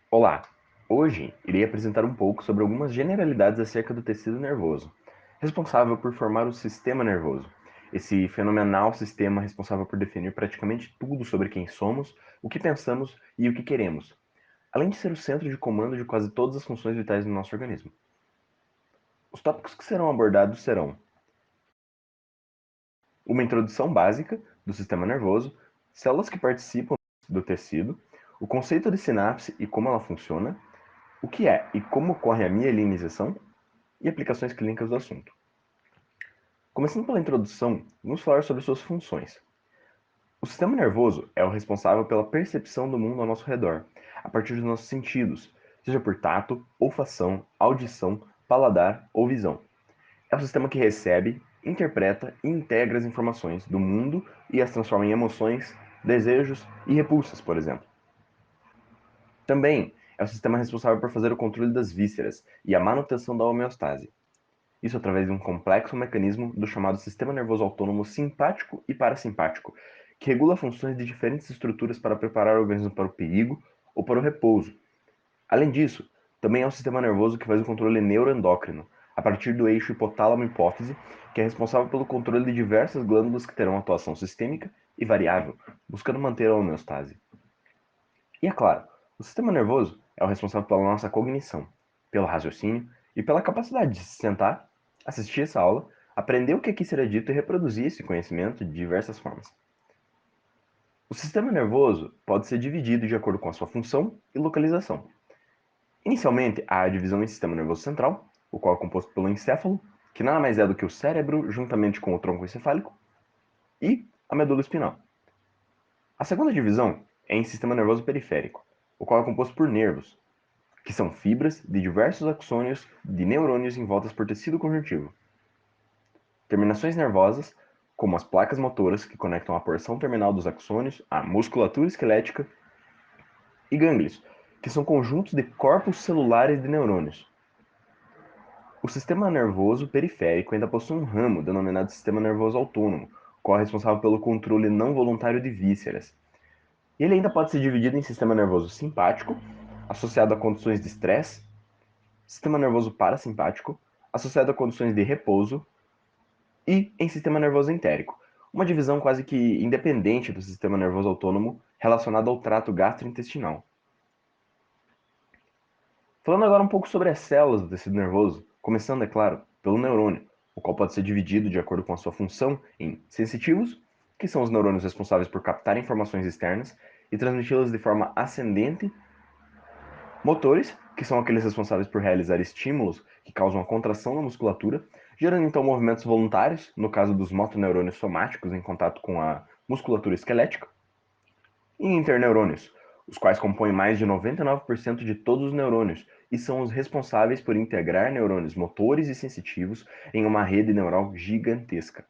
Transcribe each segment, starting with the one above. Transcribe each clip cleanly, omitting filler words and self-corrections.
Olá! Hoje irei apresentar um pouco sobre algumas generalidades acerca do tecido nervoso, responsável por formar o sistema nervoso. Esse fenomenal sistema responsável por definir praticamente tudo sobre quem somos, o que pensamos e o que queremos, além de ser o centro de comando de quase todas as funções vitais do nosso organismo. Os tópicos que serão abordados serão uma introdução básica do sistema nervoso, células que participam do tecido, o conceito de sinapse e como ela funciona, o que é e como ocorre a mielinização e aplicações clínicas do assunto. Começando pela introdução, vamos falar sobre suas funções. O sistema nervoso é o responsável pela percepção do mundo ao nosso redor, a partir dos nossos sentidos, seja por tato, olfação, audição, paladar ou visão. É o sistema que recebe, interpreta e integra as informações do mundo e as transforma em emoções, desejos e repulsas, por exemplo. Também é o sistema responsável por fazer o controle das vísceras e a manutenção da homeostase. Isso através de um complexo mecanismo do chamado sistema nervoso autônomo simpático e parasimpático, que regula funções de diferentes estruturas para preparar o organismo para o perigo ou para o repouso. Além disso, também é o sistema nervoso que faz o controle neuroendócrino, a partir do eixo hipotálamo-hipófise, que é responsável pelo controle de diversas glândulas que terão atuação sistêmica e variável, buscando manter a homeostase. E é claro, o sistema nervoso é o responsável pela nossa cognição, pelo raciocínio e pela capacidade de se sentar, assistir essa aula, aprender o que aqui será dito e reproduzir esse conhecimento de diversas formas. O sistema nervoso pode ser dividido de acordo com a sua função e localização. Inicialmente, há a divisão em sistema nervoso central, o qual é composto pelo encéfalo, que nada mais é do que o cérebro juntamente com o tronco encefálico, e a medula espinal. A segunda divisão é em sistema nervoso periférico, o qual é composto por nervos, que são fibras de diversos axônios de neurônios envoltas por tecido conjuntivo. Terminações nervosas, como as placas motoras que conectam a porção terminal dos axônios à musculatura esquelética, e gânglios, que são conjuntos de corpos celulares de neurônios. O sistema nervoso periférico ainda possui um ramo denominado sistema nervoso autônomo, qual é responsável pelo controle não voluntário de vísceras. E ele ainda pode ser dividido em sistema nervoso simpático, associado a condições de estresse, sistema nervoso parasimpático, associado a condições de repouso, e em sistema nervoso entérico, uma divisão quase que independente do sistema nervoso autônomo relacionado ao trato gastrointestinal. Falando agora um pouco sobre as células do tecido nervoso, começando, é claro, pelo neurônio, o qual pode ser dividido de acordo com a sua função em sensitivos, que são os neurônios responsáveis por captar informações externas e transmiti-las de forma ascendente, motores, que são aqueles responsáveis por realizar estímulos que causam a contração na musculatura, gerando então movimentos voluntários, no caso dos motoneurônios somáticos em contato com a musculatura esquelética, e interneurônios, os quais compõem mais de 99% de todos os neurônios e são os responsáveis por integrar neurônios motores e sensitivos em uma rede neural gigantesca.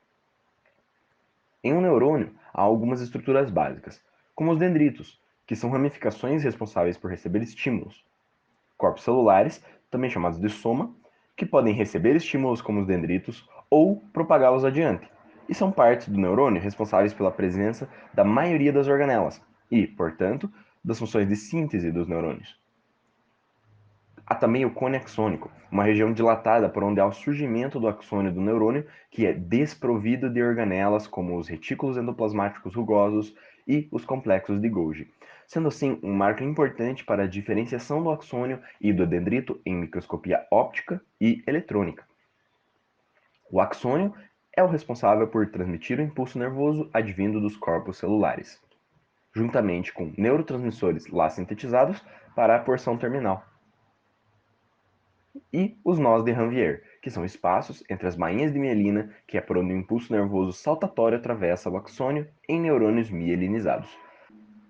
Em um neurônio, há algumas estruturas básicas, como os dendritos, que são ramificações responsáveis por receber estímulos, corpos celulares, também chamados de soma, que podem receber estímulos como os dendritos ou propagá-los adiante, e são partes do neurônio responsáveis pela presença da maioria das organelas e, portanto, das funções de síntese dos neurônios. Há também o cone axônico, uma região dilatada por onde há o surgimento do axônio do neurônio, que é desprovido de organelas como os retículos endoplasmáticos rugosos e os complexos de Golgi, sendo assim um marco importante para a diferenciação do axônio e do dendrito em microscopia óptica e eletrônica. O axônio é o responsável por transmitir o impulso nervoso advindo dos corpos celulares, juntamente com neurotransmissores lá sintetizados para a porção terminal. E os nós de Ranvier, que são espaços entre as bainhas de mielina, que é por onde o impulso nervoso saltatório atravessa o axônio em neurônios mielinizados.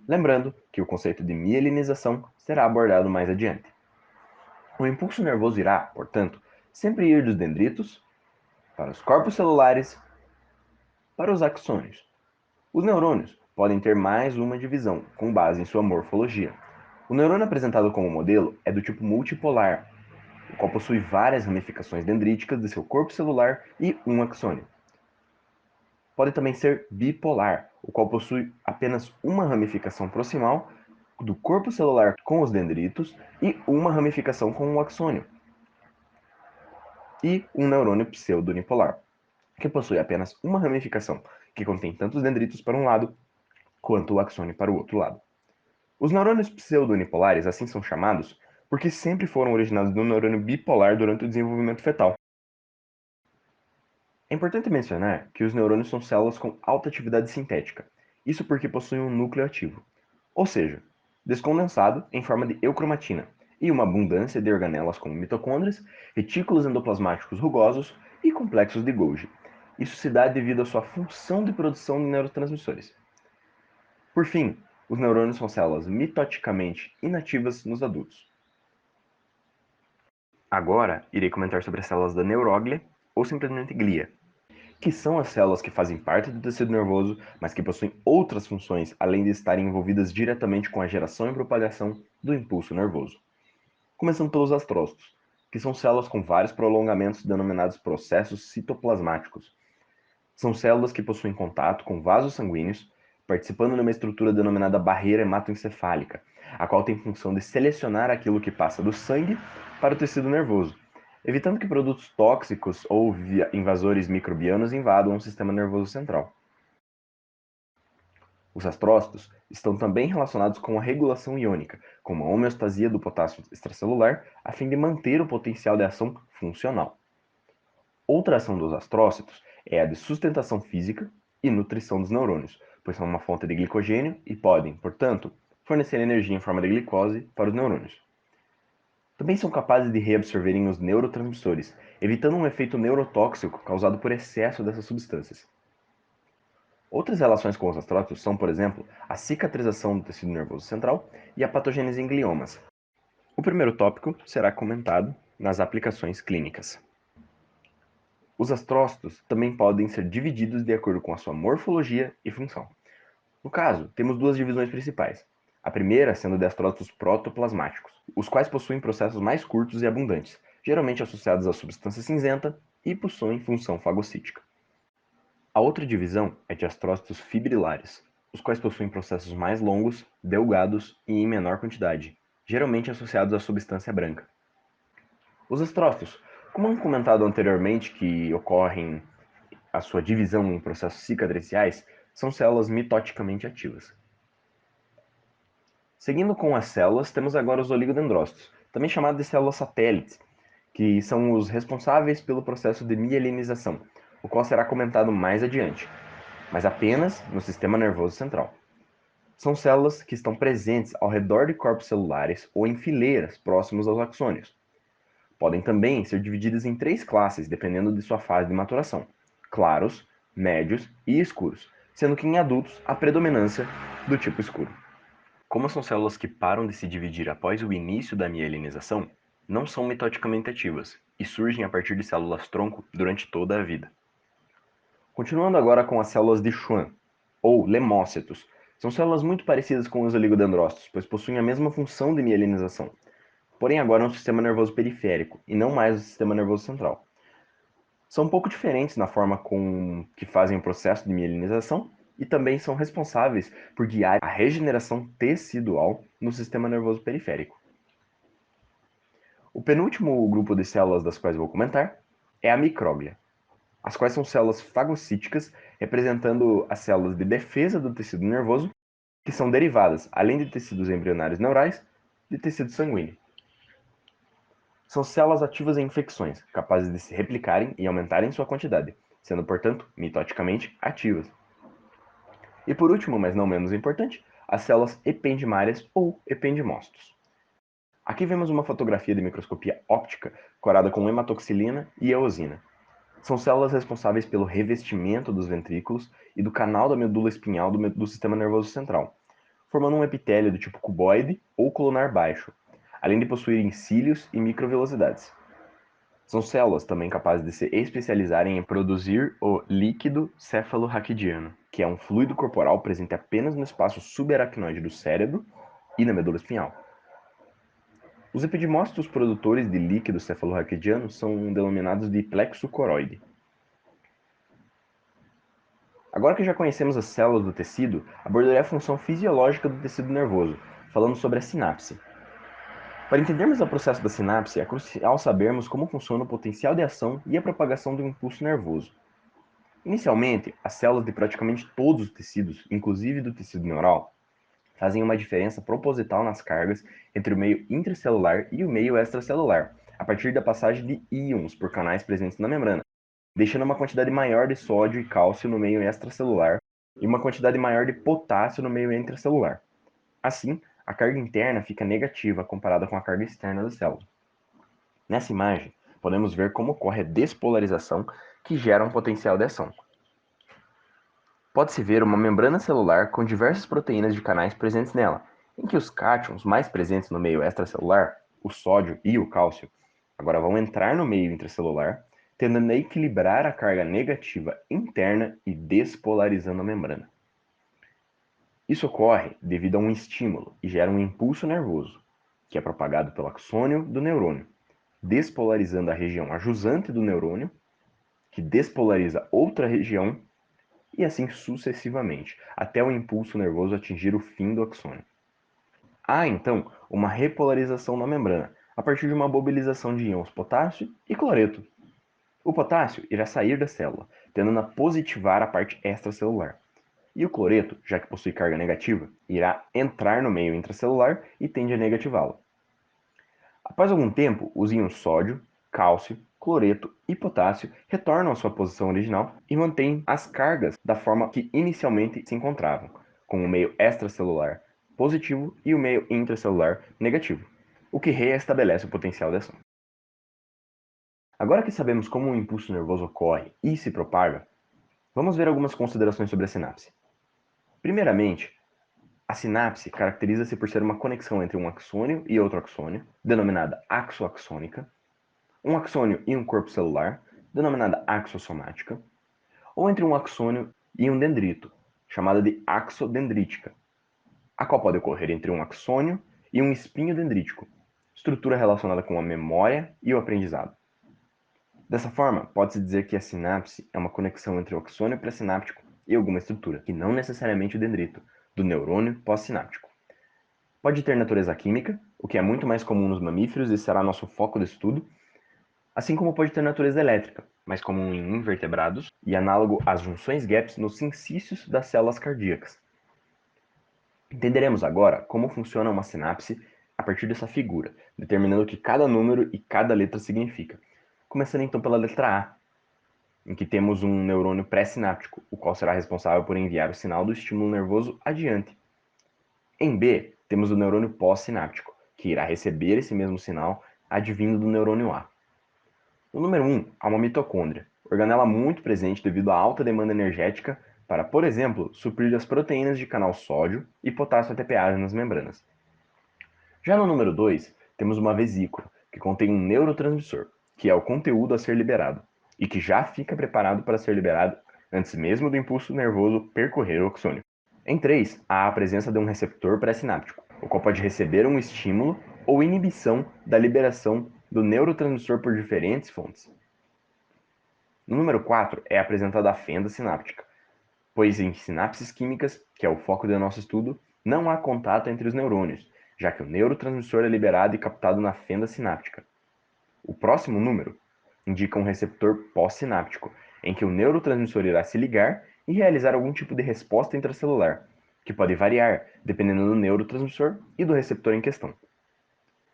Lembrando que o conceito de mielinização será abordado mais adiante. O impulso nervoso irá, portanto, sempre ir dos dendritos para os corpos celulares para os axônios. Os neurônios podem ter mais uma divisão, com base em sua morfologia. O neurônio apresentado como modelo é do tipo multipolar, o qual possui várias ramificações dendríticas de seu corpo celular e um axônio. Pode também ser bipolar, o qual possui apenas uma ramificação proximal do corpo celular com os dendritos e uma ramificação com o axônio. E um neurônio pseudonipolar, que possui apenas uma ramificação, que contém tanto os dendritos para um lado quanto o axônio para o outro lado. Os neurônios pseudonipolares assim são chamados porque sempre foram originados de um neurônio bipolar durante o desenvolvimento fetal. É importante mencionar que os neurônios são células com alta atividade sintética, isso porque possuem um núcleo ativo, ou seja, descondensado em forma de eucromatina, e uma abundância de organelas como mitocôndrias, retículos endoplasmáticos rugosos e complexos de Golgi. Isso se dá devido à sua função de produção de neurotransmissores. Por fim, os neurônios são células mitoticamente inativas nos adultos. Agora, irei comentar sobre as células da neuróglia, ou simplesmente glia, que são as células que fazem parte do tecido nervoso, mas que possuem outras funções, além de estarem envolvidas diretamente com a geração e propagação do impulso nervoso. Começando pelos astrócitos, que são células com vários prolongamentos denominados processos citoplasmáticos. São células que possuem contato com vasos sanguíneos, participando de uma estrutura denominada barreira hematoencefálica, a qual tem função de selecionar aquilo que passa do sangue para o tecido nervoso, evitando que produtos tóxicos ou invasores microbianos invadam o sistema nervoso central. Os astrócitos estão também relacionados com a regulação iônica, como a homeostasia do potássio extracelular, a fim de manter o potencial de ação funcional. Outra ação dos astrócitos é a de sustentação física e nutrição dos neurônios, pois são uma fonte de glicogênio e podem, portanto, fornecer energia em forma de glicose para os neurônios. Também são capazes de reabsorverem os neurotransmissores, evitando um efeito neurotóxico causado por excesso dessas substâncias. Outras relações com os astrócitos são, por exemplo, a cicatrização do tecido nervoso central e a patogênese em gliomas. O primeiro tópico será comentado nas aplicações clínicas. Os astrócitos também podem ser divididos de acordo com a sua morfologia e função. No caso, temos duas divisões principais. A primeira sendo de astrócitos protoplasmáticos, os quais possuem processos mais curtos e abundantes, geralmente associados à substância cinzenta e possuem função fagocítica. A outra divisão é de astrócitos fibrilares, os quais possuem processos mais longos, delgados e em menor quantidade, geralmente associados à substância branca. Os astrócitos, como comentado anteriormente, que ocorrem a sua divisão em processos cicatriciais, são células mitoticamente ativas. Seguindo com as células, temos agora os oligodendrócitos, também chamados de células satélites, que são os responsáveis pelo processo de mielinização, o qual será comentado mais adiante, mas apenas no sistema nervoso central. São células que estão presentes ao redor de corpos celulares ou em fileiras próximos aos axônios. Podem também ser divididas em três classes, dependendo de sua fase de maturação: claros, médios e escuros, sendo que em adultos a predominância do tipo escuro. Como são células que param de se dividir após o início da mielinização, não são mitoticamente ativas e surgem a partir de células-tronco durante toda a vida. Continuando agora com as células de Schwann, ou lemócitos, são células muito parecidas com os oligodendrócitos, pois possuem a mesma função de mielinização, porém agora no sistema nervoso periférico e não mais no sistema nervoso central. São um pouco diferentes na forma com que fazem o processo de mielinização e também são responsáveis por guiar a regeneração tecidual no sistema nervoso periférico. O penúltimo grupo de células das quais vou comentar é a micróglia, as quais são células fagocíticas, representando as células de defesa do tecido nervoso, que são derivadas, além de tecidos embrionários neurais, de tecido sanguíneo. São células ativas em infecções, capazes de se replicarem e aumentarem sua quantidade, sendo, portanto, mitoticamente ativas. E por último, mas não menos importante, as células ependimárias ou ependimócitos. Aqui vemos uma fotografia de microscopia óptica corada com hematoxilina e eosina. São células responsáveis pelo revestimento dos ventrículos e do canal da medula espinhal do sistema nervoso central, formando um epitélio do tipo cuboide ou colunar baixo, além de possuírem cílios e microvelocidades. São células também capazes de se especializarem em produzir o líquido cefalorraquidiano, que é um fluido corporal presente apenas no espaço subaracnoide do cérebro e na medula espinhal. Os epidemócitos produtores de líquido cefalorraquidiano são denominados de plexo coroide. Agora que já conhecemos as células do tecido, abordarei a função fisiológica do tecido nervoso, falando sobre a sinapse. Para entendermos o processo da sinapse, é crucial sabermos como funciona o potencial de ação e a propagação do impulso nervoso. Inicialmente, as células de praticamente todos os tecidos, inclusive do tecido neural, fazem uma diferença proposital nas cargas entre o meio intracelular e o meio extracelular, a partir da passagem de íons por canais presentes na membrana, deixando uma quantidade maior de sódio e cálcio no meio extracelular e uma quantidade maior de potássio no meio intracelular. Assim, a carga interna fica negativa comparada com a carga externa da célula. Nessa imagem, podemos ver como ocorre a despolarização que gera um potencial de ação. Pode-se ver uma membrana celular com diversas proteínas de canais presentes nela, em que os cátions mais presentes no meio extracelular, o sódio e o cálcio, agora vão entrar no meio intracelular, tendendo a equilibrar a carga negativa interna e despolarizando a membrana. Isso ocorre devido a um estímulo e gera um impulso nervoso, que é propagado pelo axônio do neurônio, despolarizando a região ajusante do neurônio, que despolariza outra região, e assim sucessivamente, até o impulso nervoso atingir o fim do axônio. Há, então, uma repolarização na membrana, a partir de uma mobilização de íons potássio e cloreto. O potássio irá sair da célula, tendendo a positivar a parte extracelular. E o cloreto, já que possui carga negativa, irá entrar no meio intracelular e tende a negativá-lo. Após algum tempo, os íons sódio, cálcio, cloreto e potássio retornam à sua posição original e mantêm as cargas da forma que inicialmente se encontravam, com o meio extracelular positivo e o meio intracelular negativo, o que reestabelece o potencial de ação. Agora que sabemos como o impulso nervoso ocorre e se propaga, vamos ver algumas considerações sobre a sinapse. Primeiramente, a sinapse caracteriza-se por ser uma conexão entre um axônio e outro axônio, denominada axoaxônica, um axônio e um corpo celular, denominada axossomática, ou entre um axônio e um dendrito, chamada de axodendrítica, a qual pode ocorrer entre um axônio e um espinho dendrítico, estrutura relacionada com a memória e o aprendizado. Dessa forma, pode-se dizer que a sinapse é uma conexão entre o axônio pré-sináptico e alguma estrutura, e não necessariamente o dendrito, do neurônio pós-sináptico. Pode ter natureza química, o que é muito mais comum nos mamíferos e será nosso foco de estudo, assim como pode ter natureza elétrica, mais comum em invertebrados e análogo às junções gaps nos sincícios das células cardíacas. Entenderemos agora como funciona uma sinapse a partir dessa figura, determinando o que cada número e cada letra significa. Começando então pela letra A, em que temos um neurônio pré-sináptico, o qual será responsável por enviar o sinal do estímulo nervoso adiante. Em B, temos o neurônio pós-sináptico, que irá receber esse mesmo sinal advindo do neurônio A. No número 1, há uma mitocôndria, organela muito presente devido à alta demanda energética para, por exemplo, suprir as proteínas de canal sódio e potássio ATPase nas membranas. Já no número 2, temos uma vesícula, que contém um neurotransmissor, que é o conteúdo a ser liberado, e que já fica preparado para ser liberado antes mesmo do impulso nervoso percorrer o axônio. Em 3, há a presença de um receptor pré-sináptico, o qual pode receber um estímulo ou inibição da liberação do neurotransmissor por diferentes fontes. No número 4 é apresentada a fenda sináptica, pois em sinapses químicas, que é o foco do nosso estudo, não há contato entre os neurônios, já que o neurotransmissor é liberado e captado na fenda sináptica. O próximo número indica um receptor pós-sináptico, em que o neurotransmissor irá se ligar e realizar algum tipo de resposta intracelular, que pode variar dependendo do neurotransmissor e do receptor em questão.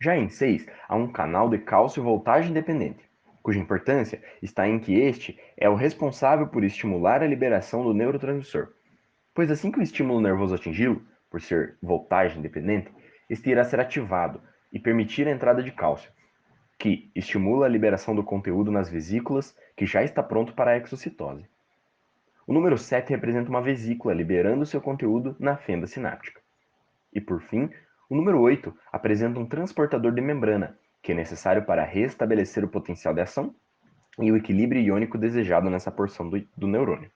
Já em 6, há um canal de cálcio voltagem dependente, cuja importância está em que este é o responsável por estimular a liberação do neurotransmissor, pois assim que o estímulo nervoso atingi-lo, por ser voltagem dependente, este irá ser ativado e permitir a entrada de cálcio, que estimula a liberação do conteúdo nas vesículas, que já está pronto para a exocitose. O número 7 representa uma vesícula liberando seu conteúdo na fenda sináptica. E por fim, o número 8 apresenta um transportador de membrana, que é necessário para restabelecer o potencial de ação e o equilíbrio iônico desejado nessa porção do neurônio.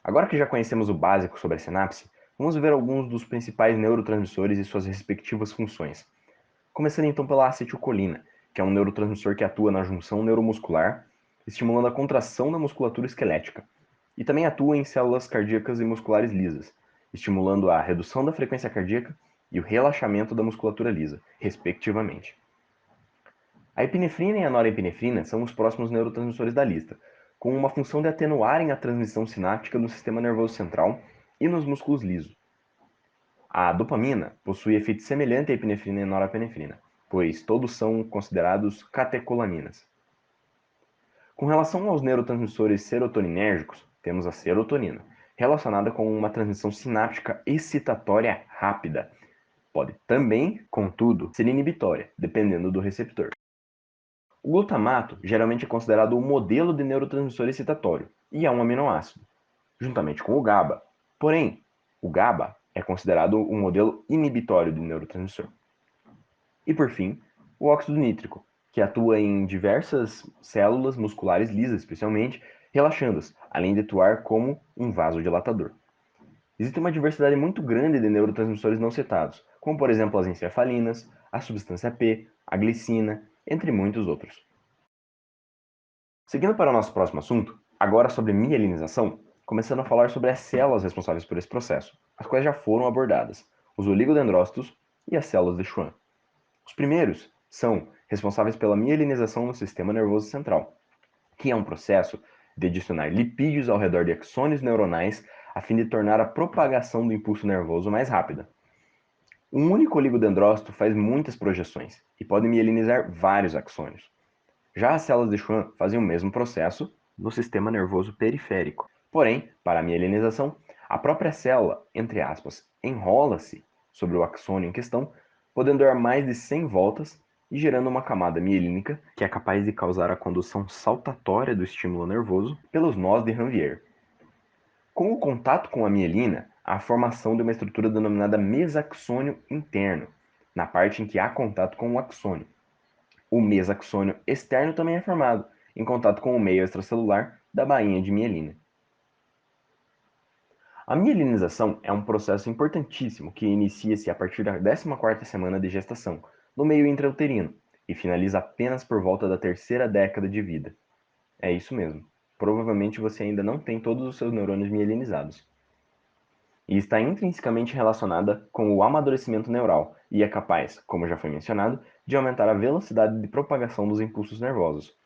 Agora que já conhecemos o básico sobre a sinapse, vamos ver alguns dos principais neurotransmissores e suas respectivas funções. Começando então pela acetilcolina, que é um neurotransmissor que atua na junção neuromuscular, estimulando a contração da musculatura esquelética, e também atua em células cardíacas e musculares lisas, estimulando a redução da frequência cardíaca e o relaxamento da musculatura lisa, respectivamente. A epinefrina e a norepinefrina são os próximos neurotransmissores da lista, com uma função de atenuarem a transmissão sináptica no sistema nervoso central e nos músculos lisos. A dopamina possui efeito semelhante à epinefrina e norepinefrina, pois todos são considerados catecolaminas. Com relação aos neurotransmissores serotoninérgicos, temos a serotonina, relacionada com uma transmissão sináptica excitatória rápida. Pode também, contudo, ser inibitória, dependendo do receptor. O glutamato geralmente é considerado o modelo de neurotransmissor excitatório e é um aminoácido, juntamente com o GABA. Porém, o GABA é considerado um modelo inibitório de neurotransmissor. E por fim, o óxido nítrico, que atua em diversas células musculares lisas, especialmente, relaxando-as, além de atuar como um vasodilatador. Existe uma diversidade muito grande de neurotransmissores não citados, como por exemplo as encefalinas, a substância P, a glicina, entre muitos outros. Seguindo para o nosso próximo assunto, agora sobre mielinização, começando a falar sobre as células responsáveis por esse processo, as quais já foram abordadas, os oligodendrócitos e as células de Schwann. Os primeiros são responsáveis pela mielinização no sistema nervoso central, que é um processo de adicionar lipídios ao redor de axônios neuronais a fim de tornar a propagação do impulso nervoso mais rápida. Um único oligodendrócito faz muitas projeções e pode mielinizar vários axônios. Já as células de Schwann fazem o mesmo processo no sistema nervoso periférico. Porém, para a mielinização, a própria célula, entre aspas, enrola-se sobre o axônio em questão, podendo dar mais de 100 voltas e gerando uma camada mielínica que é capaz de causar a condução saltatória do estímulo nervoso pelos nós de Ranvier. Com o contato com a mielina, há a formação de uma estrutura denominada mesaxônio interno, na parte em que há contato com o axônio. O mesaxônio externo também é formado, em contato com o meio extracelular da bainha de mielina. A mielinização é um processo importantíssimo que inicia-se a partir da 14ª semana de gestação, no meio intrauterino, e finaliza apenas por volta da 3ª década de vida. É isso mesmo. Provavelmente você ainda não tem todos os seus neurônios mielinizados. E está intrinsecamente relacionada com o amadurecimento neural e é capaz, como já foi mencionado, de aumentar a velocidade de propagação dos impulsos nervosos.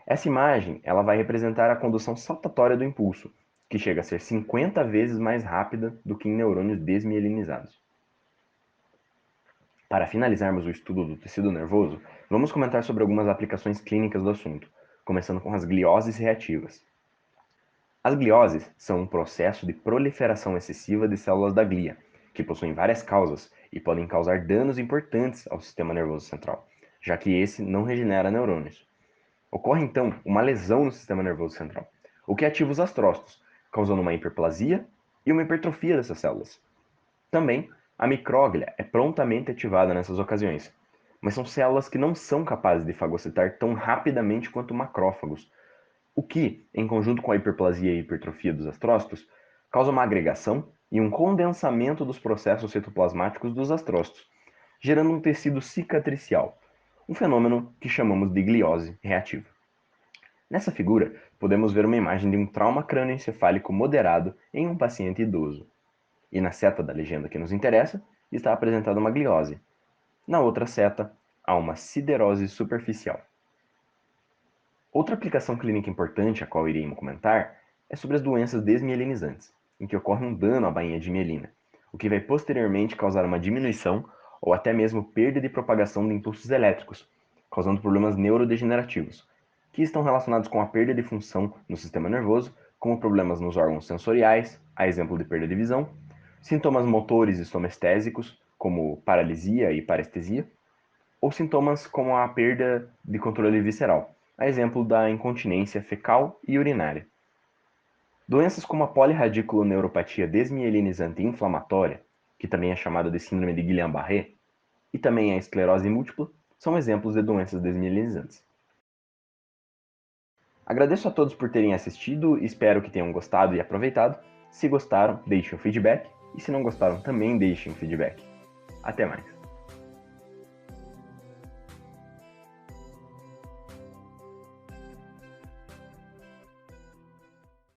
Essa imagem ela vai representar a condução saltatória do impulso, que chega a ser 50 vezes mais rápida do que em neurônios desmielinizados. Para finalizarmos o estudo do tecido nervoso, vamos comentar sobre algumas aplicações clínicas do assunto, começando com as glioses reativas. As glioses são um processo de proliferação excessiva de células da glia, que possuem várias causas e podem causar danos importantes ao sistema nervoso central, já que esse não regenera neurônios. Ocorre então uma lesão no sistema nervoso central, o que ativa os astrócitos, causando uma hiperplasia e uma hipertrofia dessas células. Também, a micróglia é prontamente ativada nessas ocasiões, mas são células que não são capazes de fagocitar tão rapidamente quanto macrófagos, o que, em conjunto com a hiperplasia e hipertrofia dos astrócitos, causa uma agregação e um condensamento dos processos citoplasmáticos dos astrócitos, gerando um tecido cicatricial, um fenômeno que chamamos de gliose reativa. Nessa figura, podemos ver uma imagem de um trauma crânioencefálico moderado em um paciente idoso. E na seta da legenda que nos interessa, está apresentada uma gliose. Na outra seta, há uma siderose superficial. Outra aplicação clínica importante a qual iremos comentar é sobre as doenças desmielinizantes, em que ocorre um dano à bainha de mielina, o que vai posteriormente causar uma diminuição ou até mesmo perda de propagação de impulsos elétricos, causando problemas neurodegenerativos, que estão relacionados com a perda de função no sistema nervoso, como problemas nos órgãos sensoriais, a exemplo de perda de visão, sintomas motores e somestésicos, como paralisia e parestesia, ou sintomas como a perda de controle visceral, a exemplo da incontinência fecal e urinária. Doenças como a polirradiculoneuropatia desmielinizante inflamatória, que também é chamada de síndrome de Guillain-Barré, e também a esclerose múltipla, são exemplos de doenças desmielinizantes. Agradeço a todos por terem assistido, espero que tenham gostado e aproveitado. Se gostaram, deixem um feedback, e se não gostaram, também deixem um feedback. Até mais!